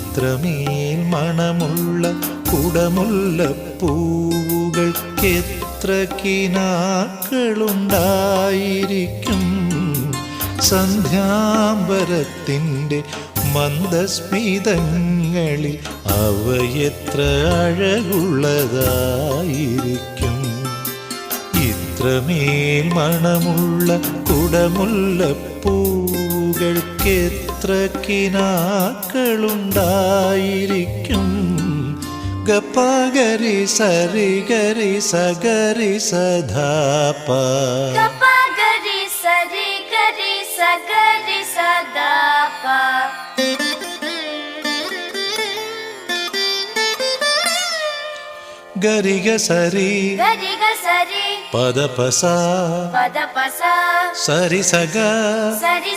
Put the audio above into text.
ഇത്രമേൽ മണമുള്ള കുടമുല്ലപ്പൂവുകൾക്കെത്ര കിനാക്കളുണ്ടായിരിക്കും. സന്ധ്യാംബരത്തിൻ്റെ മന്ദസ്മിതങ്ങളിൽ അവയെത്ര അഴകുള്ളതായിരിക്കും. ഇത്രമേൽ മണമുള്ള കുടമുല്ലപ്പൂവുകൾക്കെത്ര കിനാക്കളുണ്ടായിരിക്കും. ഗപ്പഗരി സരി ഗരി സഗരി സധാപ ഗപ്പഗരി സരി ഗരി സഗരി സധാപ ഗരിഗ സരി സരി പദപസ പദപസ സരി സഗ സരി